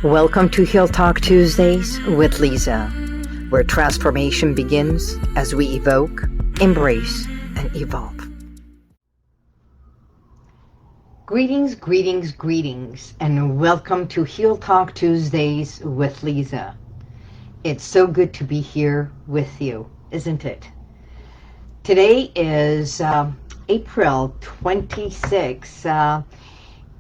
Welcome to Heal Talk Tuesdays with Liza, where transformation begins as we evoke, embrace, and evolve. Greetings, greetings, greetings, and welcome to Heal Talk Tuesdays with Liza. It's so good to be here with you, isn't it? Today is April 26th,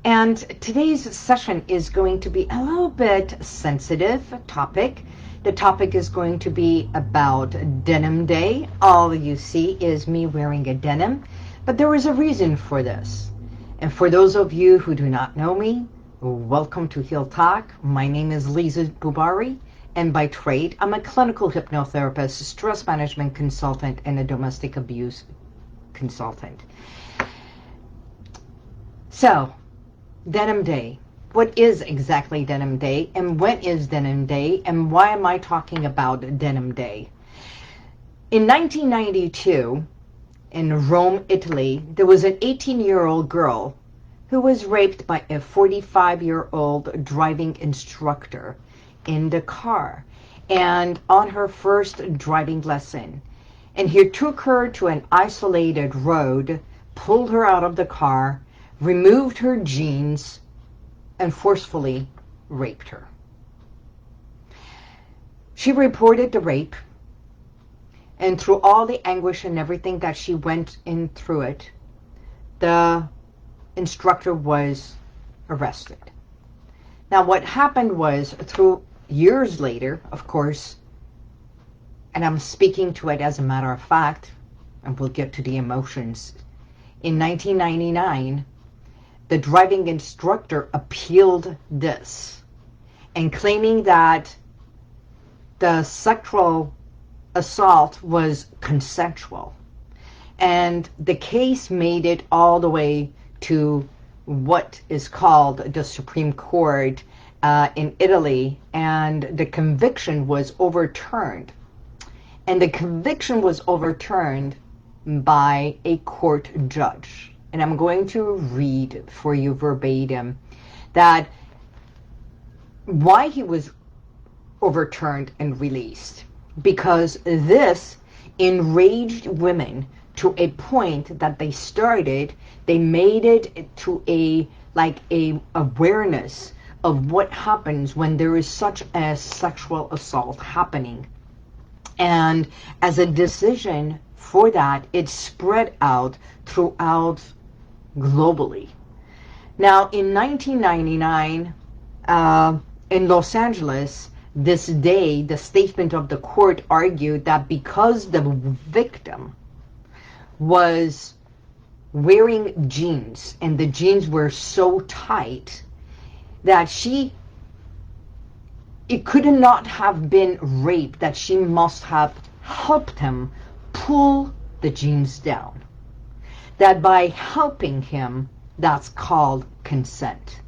and today's session is going to be a little bit sensitive topic. The topic is going to be about Denim Day. All you see is me wearing a denim, but there is a reason for this. And for those of you who do not know me, welcome to Heal Talk. My name is Liza Boubari, and by trade, I'm a clinical hypnotherapist, stress management consultant, and a domestic abuse consultant. So, Denim Day. What is exactly Denim Day, and when is Denim Day, and why am I talking about Denim Day? In 1992, in Rome, Italy, there was an 18-year-old girl who was raped by a 45-year-old driving instructor in the car and on her first driving lesson. And he took her to an isolated road, pulled her out of the car, removed her jeans, and forcefully raped her. She reported the rape, and through all the anguish and everything that she went in through it, the instructor was arrested. Now what happened was, through years later, of course, and I'm speaking to it as a matter of fact, and we'll get to the emotions, in 1999, the driving instructor appealed this and claiming that the sexual assault was consensual. And the case made it all the way to what is called the Supreme Court in Italy, and the conviction was overturned. And the conviction was overturned by a court judge. And I'm going to read for you verbatim that why he was overturned and released. Because this enraged women to a point that they made it to a awareness of what happens when there is such a sexual assault happening. And as a decision for that, it spread out throughout globally. Now, in 1999, in Los Angeles, this day, the statement of the court argued that because the victim was wearing jeans, and the jeans were so tight that it could not have been rape, that she must have helped him pull the jeans down. That by helping him, that's called consent.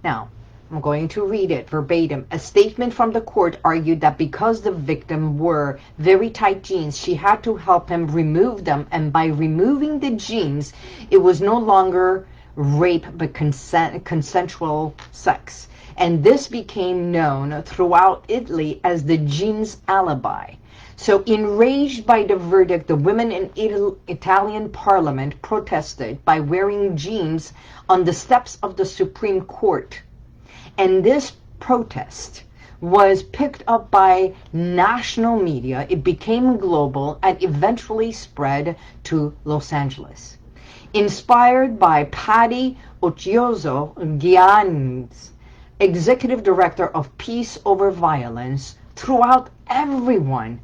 Now, I'm going to read it verbatim. A statement from the court argued that because the victim wore very tight jeans, she had to help him remove them, and by removing the jeans, it was no longer rape but consensual sex. And this became known throughout Italy as the jeans alibi. So enraged by the verdict, the women in Italian parliament protested by wearing jeans on the steps of the Supreme Court. And this protest was picked up by national media. It became global and eventually spread to Los Angeles. Inspired by Patty Occhioso-Ghiani's executive director of Peace Over Violence, throughout everyone.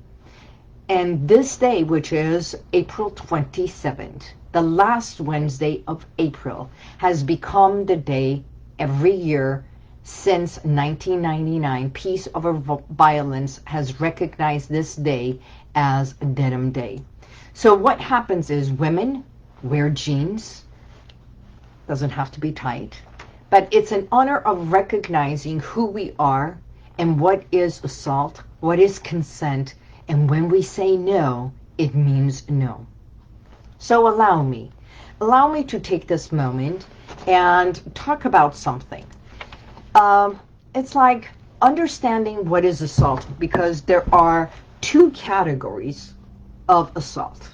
And this day, which is April 27th, the last Wednesday of April, has become the day every year since 1999. Peace Over Violence has recognized this day as Denim Day. So what happens is women wear jeans. Doesn't have to be tight. But it's an honor of recognizing who we are and what is assault, what is consent, and when we say no, it means no. So allow me to take this moment and talk about something. it's like understanding what is assault, because there are two categories of assault.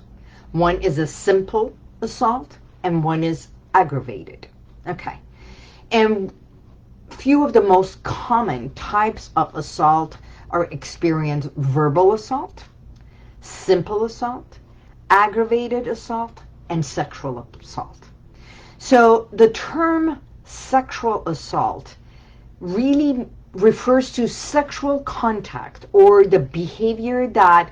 One is a simple assault and one is aggravated. Okay. And few of the most common types of assault are experienced verbal assault, simple assault, aggravated assault, and sexual assault. So the term sexual assault really refers to sexual contact or the behavior that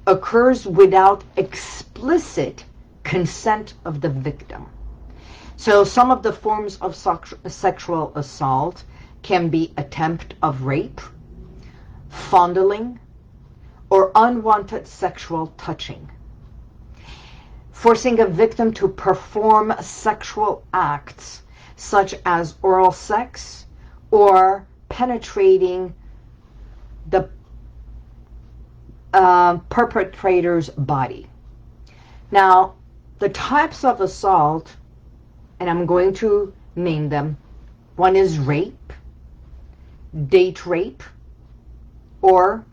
occurs without explicit consent of the victim. So some of the forms of sexual assault can be attempt of rape, fondling, or unwanted sexual touching. Forcing a victim to perform sexual acts such as oral sex or penetrating the perpetrator's body. Now, the types of assault, and I'm going to name them. One is rape, date rape, or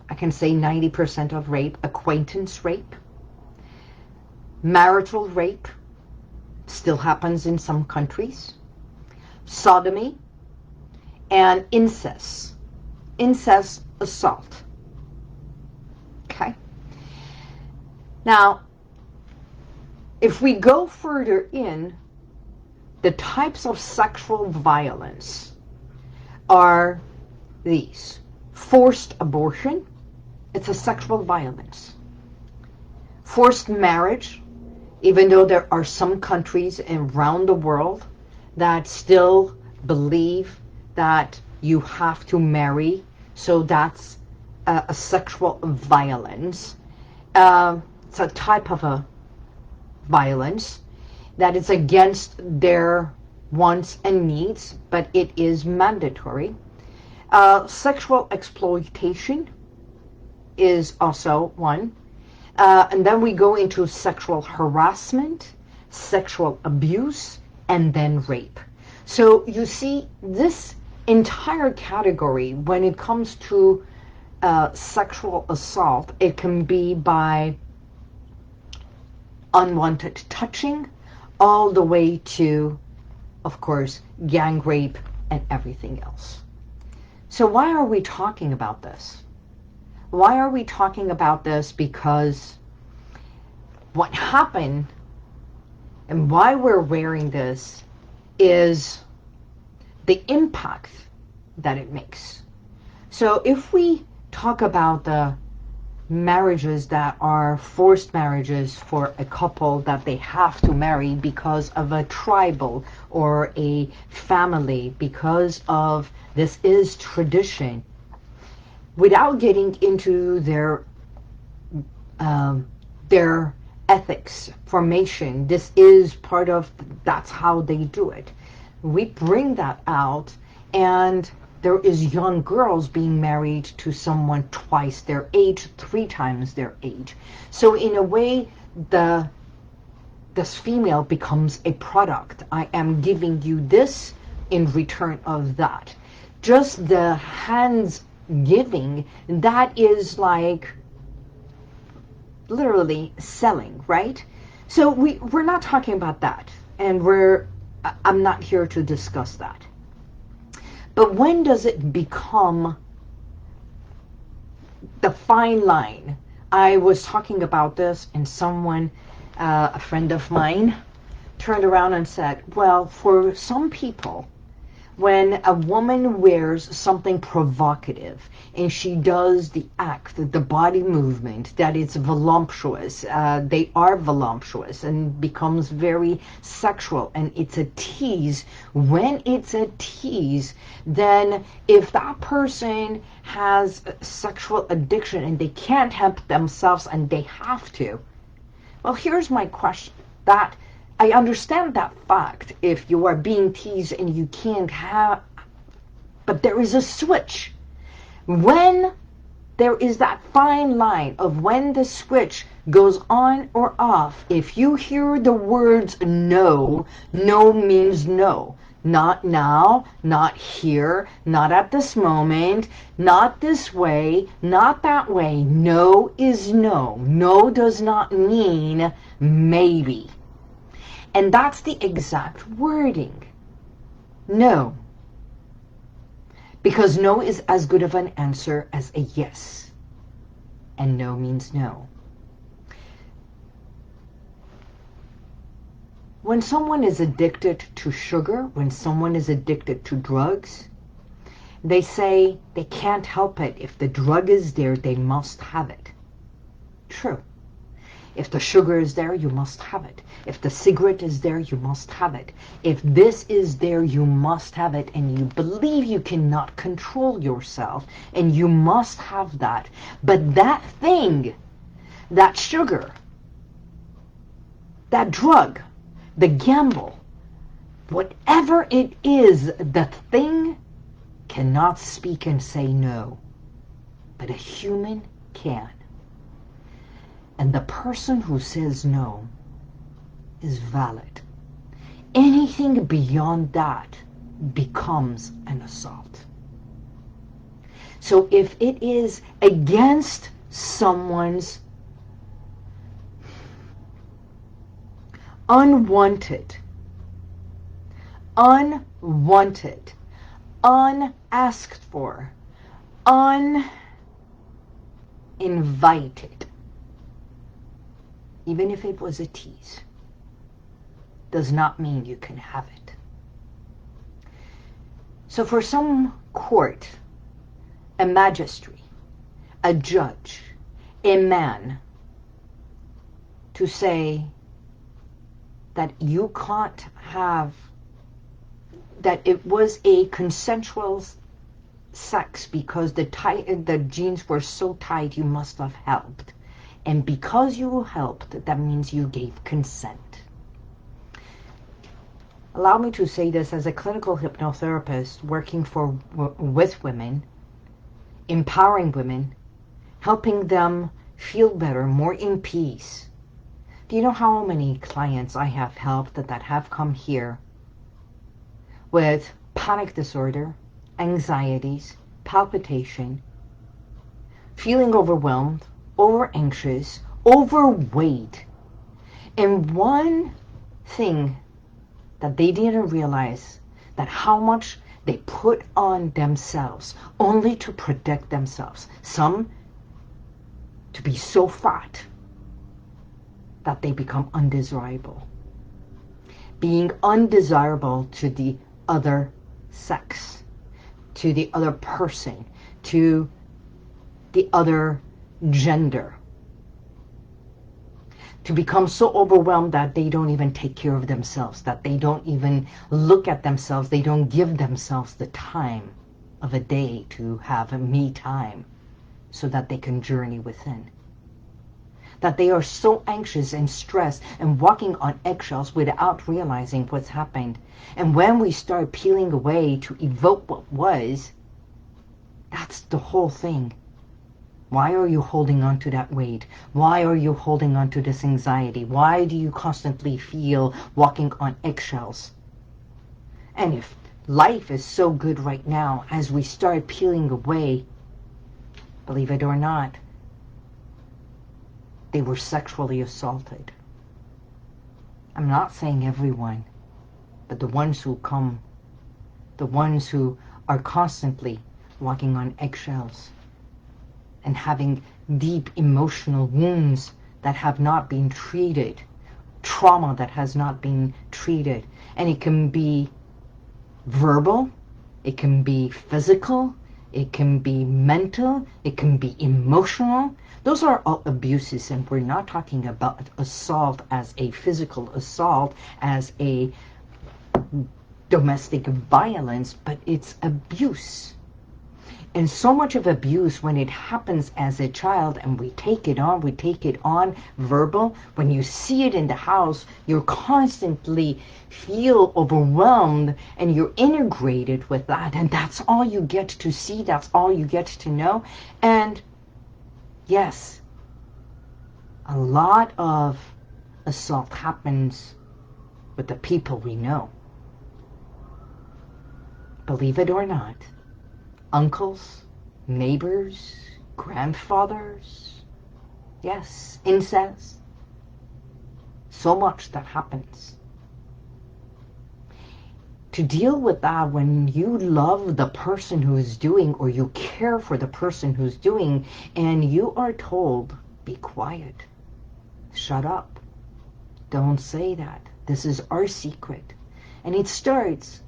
I can say 90% of rape, acquaintance rape, marital rape, still happens in some countries, sodomy, and incest assault. Okay. Now, if we go further in, the types of sexual violence are these. Forced abortion, it's a sexual violence. Forced marriage, even though there are some countries around the world that still believe that you have to marry, so that's a sexual violence. It's a type of a violence that is against their wants and needs, but it is mandatory. Sexual exploitation is also one. And then we go into sexual harassment, sexual abuse, and then rape. So you see, this entire category, when it comes to sexual assault, it can be by unwanted touching, all the way to, of course, gang rape and everything else. So why are we talking about this? Why are we talking about this? Because what happened and why we're wearing this is the impact that it makes. So if we talk about the marriages that are forced marriages for a couple that they have to marry because of a tribal or a family, because of this is tradition, without getting into their ethics formation, this is part of, that's how they do it. We bring that out, and there is young girls being married to someone twice their age, 3 times their age. So in a way, this female becomes a product. I am giving you this in return of that. Just the hands giving, that is like literally selling, right? So we're not talking about that, and I'm not here to discuss that. But when does it become the fine line? I was talking about this, and someone, a friend of mine, turned around and said, well, for some people, when a woman wears something provocative and she does the act, the body movement, that it's voluptuous, they are voluptuous and becomes very sexual, and it's a tease. When it's a tease, then if that person has sexual addiction and they can't help themselves and they have to, well, here's my question. That I understand that fact, if you are being teased and you can't have, but there is a switch. When there is that fine line of when the switch goes on or off, if you hear the words no, no means no. Not now, not here, not at this moment, not this way, not that way. No is no. No does not mean maybe. And that's the exact wording. No. Because no is as good of an answer as a yes. And no means no. When someone is addicted to sugar, when someone is addicted to drugs, they say they can't help it. If the drug is there, they must have it. True. If the sugar is there, you must have it. If the cigarette is there, you must have it. If this is there, you must have it. And you believe you cannot control yourself, and you must have that. But that thing, that sugar, that drug, the gamble, whatever it is, the thing cannot speak and say no. But a human can. And the person who says no is valid. Anything beyond that becomes an assault. So if it is against someone's unwanted, unasked for, uninvited, even if it was a tease, does not mean you can have it. So for some court, a magistrate, a judge, a man, to say that you can't have, that it was a consensual sex because the jeans were so tight you must have helped. And because you helped, that means you gave consent. Allow me to say this as a clinical hypnotherapist working with women, empowering women, helping them feel better, more in peace. Do you know how many clients I have helped that have come here with panic disorder, anxieties, palpitation, feeling overwhelmed, over anxious, overweight. And one thing that they didn't realize, that how much they put on themselves only to protect themselves. Some to be so fat that they become undesirable. Being undesirable to the other sex, to the other person, to the other gender, to become so overwhelmed that they don't even take care of themselves, that they don't even look at themselves, they don't give themselves the time of a day to have a me time so that they can journey within. That they are so anxious and stressed and walking on eggshells without realizing what's happened. And when we start peeling away to evoke what was, that's the whole thing. Why are you holding on to that weight? Why are you holding on to this anxiety? Why do you constantly feel walking on eggshells? And if life is so good right now, as we start peeling away, believe it or not, they were sexually assaulted. I'm not saying everyone, but the ones who come, the ones who are constantly walking on eggshells, and having deep emotional wounds that have not been treated, trauma that has not been treated. And it can be verbal, it can be physical, it can be mental, it can be emotional. Those are all abuses, and we're not talking about assault as a physical assault, as a domestic violence, but it's abuse. And so much of abuse, when it happens as a child and we take it on, verbal, when you see it in the house, you're constantly feel overwhelmed and you're integrated with that. And that's all you get to see, that's all you get to know. And yes, a lot of assault happens with the people we know. believe it or not, uncles, neighbors, grandfathers, yes, incest, so much that happens. To deal with that when you love the person who is doing, or you care for the person who's doing, and you are told, be quiet, shut up, don't say that, this is our secret. And it starts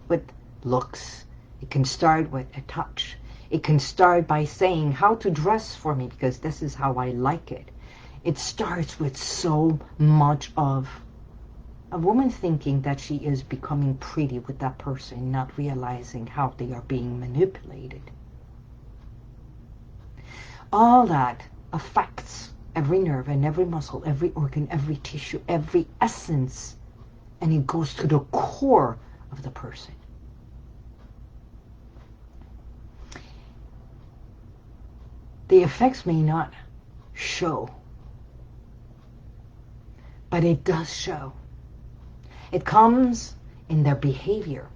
with looks, it can start with a touch, it can start by saying how to dress for me because this is how I like it. It starts with so much of a woman thinking that she is becoming pretty with that person, not realizing how they are being manipulated. All that affects every nerve and every muscle, every organ, every tissue, every essence, and it goes to the core of the person. The effects may not show, but it does show. It comes in their behavior.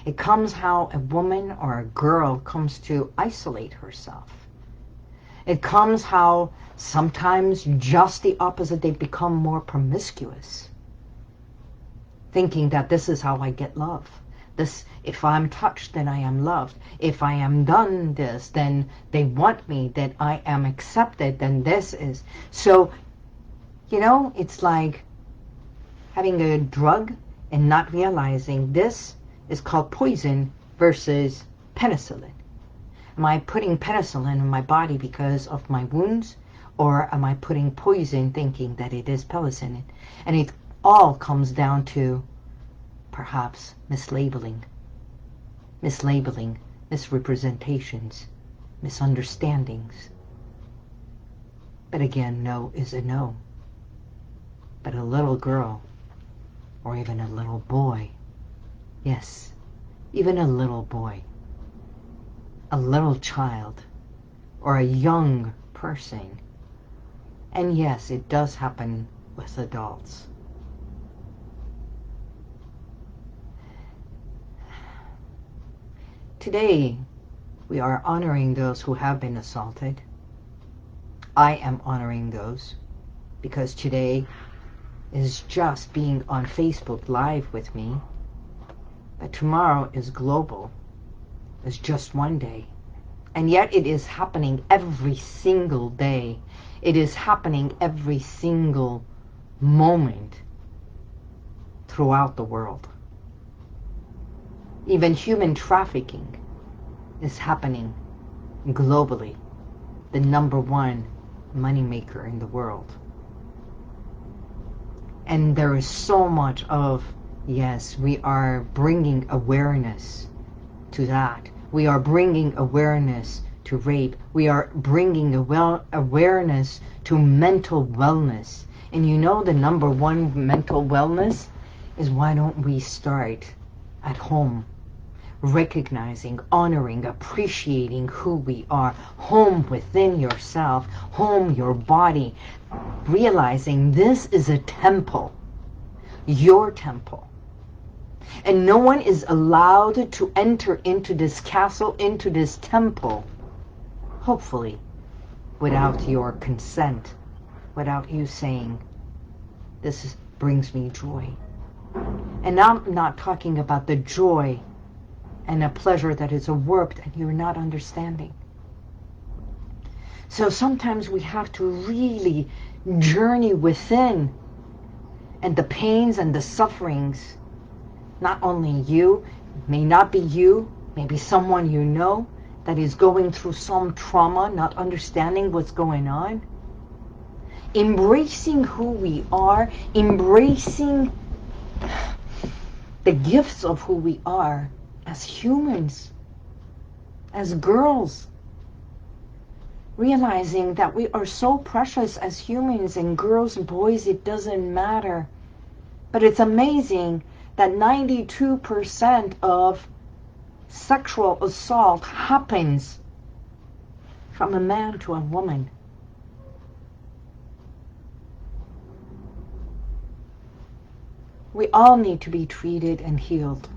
It comes how a woman or a girl comes to isolate herself. It comes how sometimes just the opposite, they become more promiscuous, thinking that this is how I get love. This, if I'm touched, then I am loved. If I am done this, then they want me, then I am accepted, then this is. So, you know, it's like having a drug and not realizing this is called poison versus penicillin. Am I putting penicillin in my body because of my wounds, or am I putting poison thinking that it is penicillin? And it all comes down to perhaps mislabeling, misrepresentations, misunderstandings. But again, no is a no. But a little girl, or even a little boy, yes, even a little boy, a little child, or a young person, and yes, it does happen with adults. Today, we are honoring those who have been assaulted. I am honoring those because today is just being on Facebook Live with me, but tomorrow is global. It's just one day. And yet it is happening every single day. It is happening every single moment throughout the world. Even human trafficking is happening globally. The #1 moneymaker in the world. And there is so much of, yes, we are bringing awareness to that. We are bringing awareness to rape. We are bringing awareness to mental wellness. And you know the #1 mental wellness is, why don't we start at home? Recognizing, honoring, appreciating who we are. Home within yourself, home your body. Realizing this is a temple, your temple. And no one is allowed to enter into this castle, into this temple, hopefully, without your consent, without you saying, this brings me joy. And I'm not talking about the joy and a pleasure that is warped and you're not understanding. So sometimes we have to really journey within, and the pains and the sufferings, not only you, may not be you, maybe someone you know that is going through some trauma, not understanding what's going on. Embracing who we are, embracing the gifts of who we are as humans, as girls, realizing that we are so precious as humans, and girls and boys, it doesn't matter. But it's amazing that 92% of sexual assault happens from a man to a woman. We all need to be treated and healed.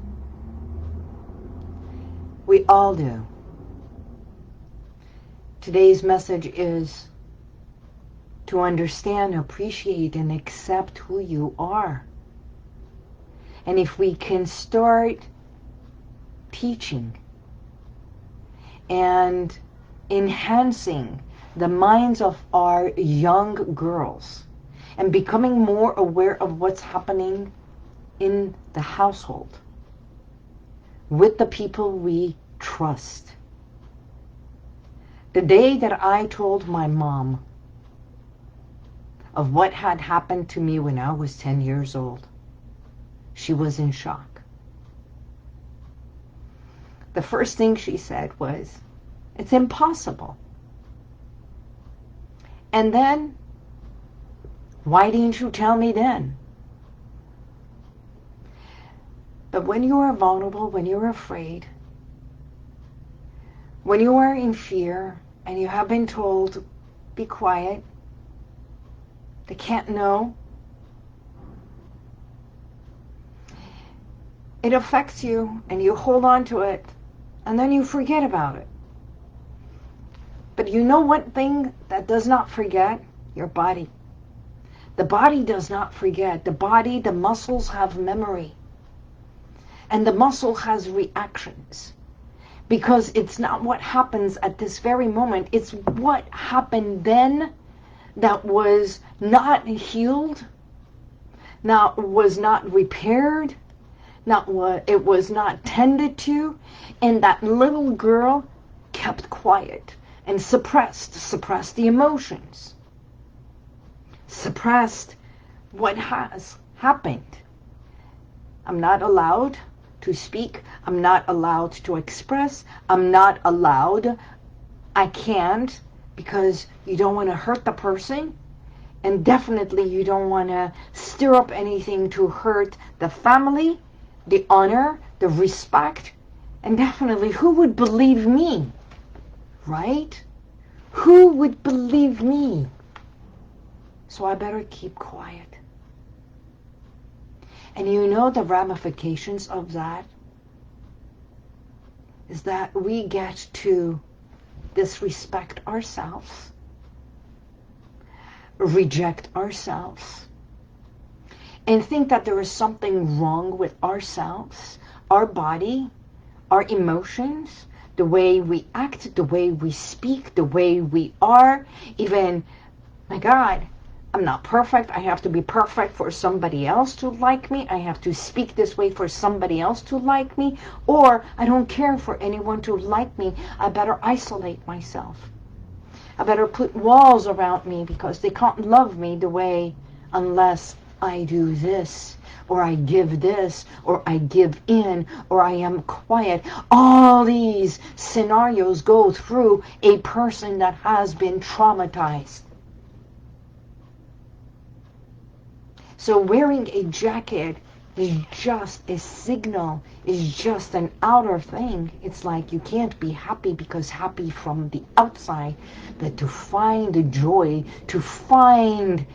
We all do. Today's message is to understand, appreciate, and accept who you are. And if we can start teaching and enhancing the minds of our young girls and becoming more aware of what's happening in the household with the people we trust. The day that I told my mom of what had happened to me when I was 10 years old, she was in shock. The first thing she said was, "It's impossible." And then, "Why didn't you tell me then?" But when you are vulnerable, when you're afraid, when you are in fear and you have been told, "Be quiet," they can't know, it affects you and you hold on to it and then you forget about it. But you know one thing that does not forget? Your body. The body does not forget. The body, the muscles have memory. And the muscle has reactions. Because it's not what happens at this very moment. It's what happened then that was not healed, was not repaired, it was not tended to, and that little girl kept quiet and suppressed the emotions, suppressed what has happened. I'm not allowed to speak. I'm not allowed to express. I'm not allowed. I can't, because you don't want to hurt the person, and definitely you don't want to stir up anything to hurt the family, the honor, the respect, and definitely who would believe me, right? Who would believe me? So I better keep quiet. And you know the ramifications of that is that we get to disrespect ourselves, reject ourselves, and think that there is something wrong with ourselves, our body, our emotions, the way we act, the way we speak, the way we are. Even, my God, I'm not perfect. I have to be perfect for somebody else to like me. I have to speak this way for somebody else to like me. Or I don't care for anyone to like me. I better isolate myself. I better put walls around me because they can't love me the way unless I do this, or I give this, or I give in, or I am quiet. All these scenarios go through a person that has been traumatized. So wearing a jacket is just a signal, is just an outer thing. It's like you can't be happy because happy from the outside, but to find the joy, to find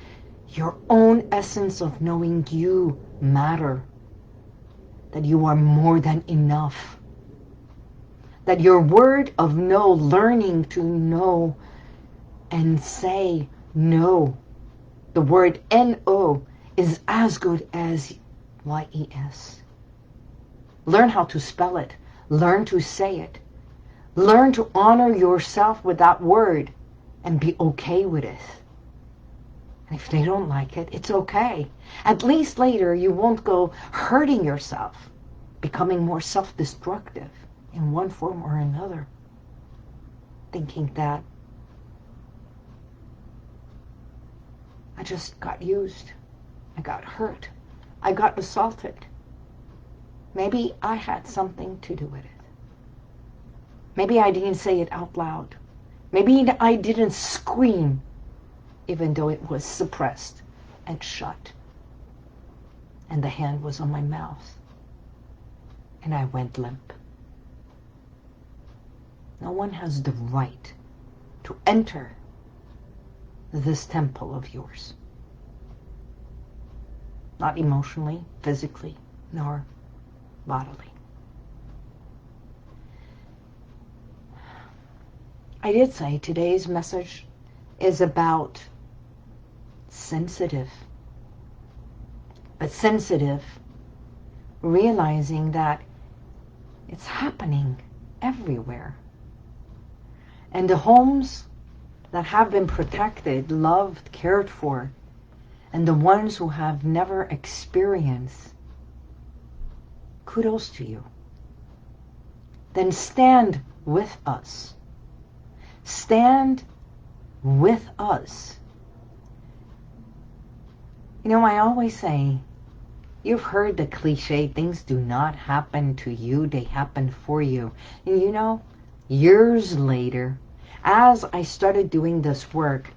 your own essence of knowing you matter, that you are more than enough, that your word of no, learning to know and say no, the word N-O, is as good as Y-E-S. Learn how to spell it. Learn to say it. Learn to honor yourself with that word and be okay with it. And if they don't like it, it's okay. At least later you won't go hurting yourself, becoming more self-destructive in one form or another, thinking that I just got used. I got hurt. I got assaulted. Maybe I had something to do with it. Maybe I didn't say it out loud. Maybe I didn't scream, even though it was suppressed and shut. And the hand was on my mouth. And I went limp. No one has the right to enter this temple of yours. Not emotionally, physically, nor bodily. I did say today's message is about sensitive. But sensitive, realizing that it's happening everywhere. And the homes that have been protected, loved, cared for, and the ones who have never experienced, kudos to you. Then stand with us. Stand with us. You know, I always say, you've heard the cliche, things do not happen to you, they happen for you. And you know, years later, as I started doing this work,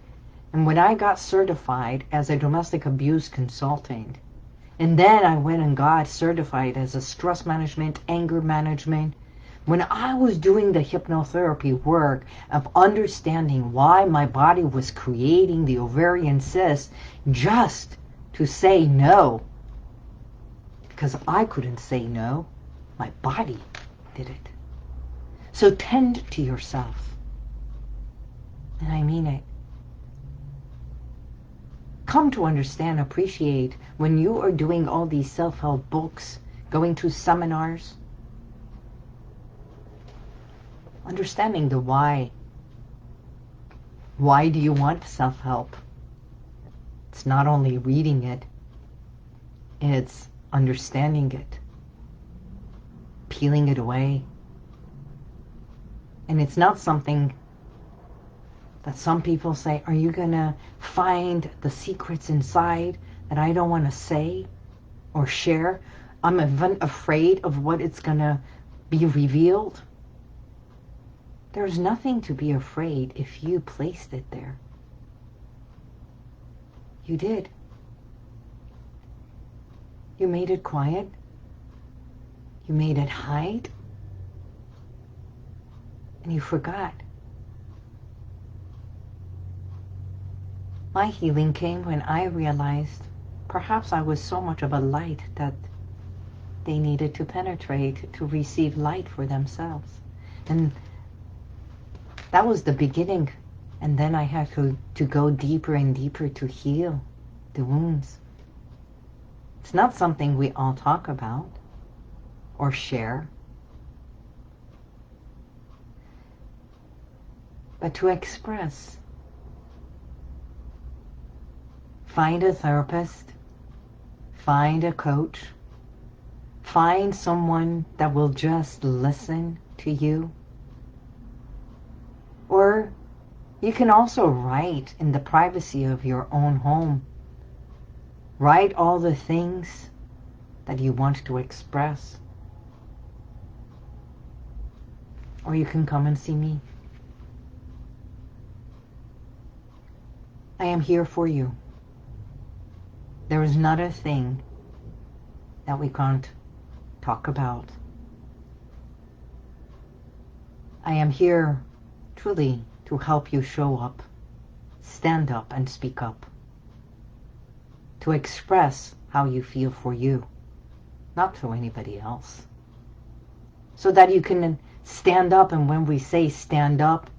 and when I got certified as a domestic abuse consultant, and then I went and got certified as a stress management, anger management, when I was doing the hypnotherapy work of understanding why my body was creating the ovarian cyst just to say no, because I couldn't say no, my body did it. So tend to yourself. And I mean it. Come to understand, appreciate when you are doing all these self-help books, going to seminars, understanding the why. Why do you want self-help? It's not only reading it, it's understanding it, peeling it away. And it's not something that some people say, are you going to find the secrets inside that I don't want to say or share? I'm even afraid of what it's going to be revealed. There's nothing to be afraid if you placed it there. You did. You made it quiet. You made it hide. And you forgot. My healing came when I realized perhaps I was so much of a light that they needed to penetrate to receive light for themselves. And that was the beginning. And then I had to go deeper and deeper to heal the wounds. It's not something we all talk about or share. But to express. Find a therapist. Find a coach. Find someone that will just listen to you. Or you can also write in the privacy of your own home. Write all the things that you want to express. Or you can come and see me. I am here for you. There is not a thing that we can't talk about. I am here truly to help you show up, stand up and speak up, to express how you feel for you, not to anybody else. So that you can stand up, and when we say stand up,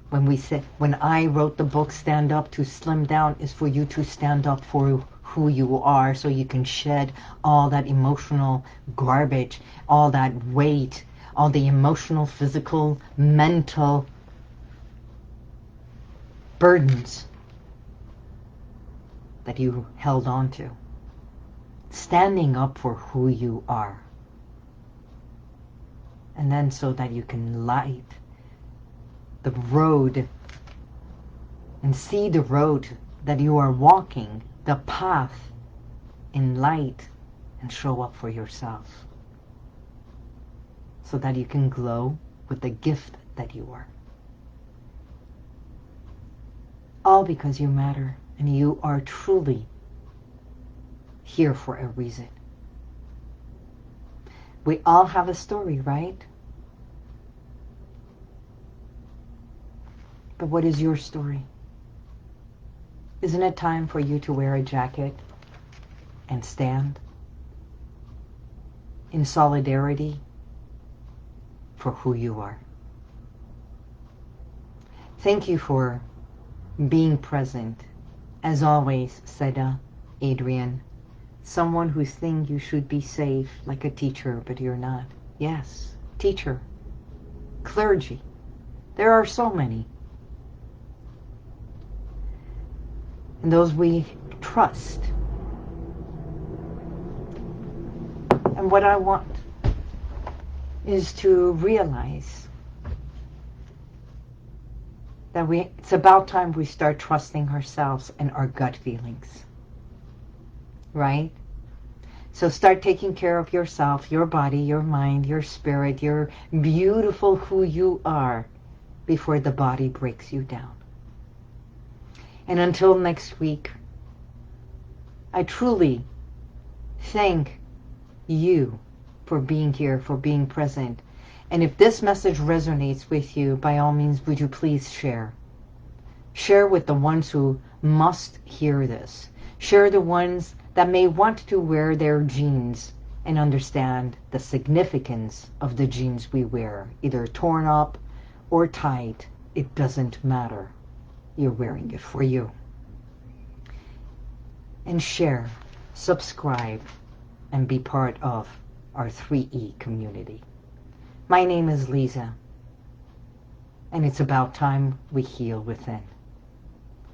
when I wrote the book Stand Up to Slim Down, is for you to stand up for who you are, so you can shed all that emotional garbage, all that weight, all the emotional, physical, mental burdens that you held on to. Standing up for who you are. And then so that you can light the road and see the road that you are walking, the path in light, and show up for yourself. So that you can glow with the gift that you are. All because you matter, and you are truly here for a reason. We all have a story, right? But what is your story? Isn't it time for you to wear a jacket and stand in solidarity for who you are? Thank you for being present. As always, said Adrian, someone who thinks you should be safe like a teacher, but you're not. Yes, teacher, clergy. There are so many. And those we trust. And what I want is to realize that it's about time we start trusting ourselves and our gut feelings. Right? So start taking care of yourself, your body, your mind, your spirit, your beautiful who you are before the body breaks you down. And until next week, I truly thank you for being here, for being present. And if this message resonates with you, by all means, would you please share? Share with the ones who must hear this. Share the ones that may want to wear their jeans and understand the significance of the jeans we wear, either torn up or tight. It doesn't matter. You're wearing it for you. And share, subscribe, and be part of our 3E community. My name is Liza, and it's about time we heal within.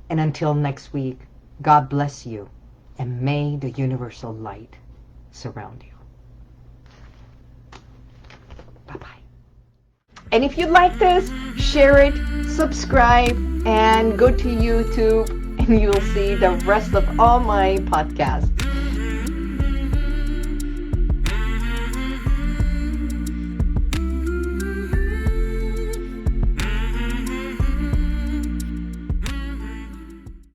And until next week, God bless you, and may the universal light surround you. Bye-bye. And if you like this, share it, subscribe, and go to YouTube, and you'll see the rest of all my podcasts.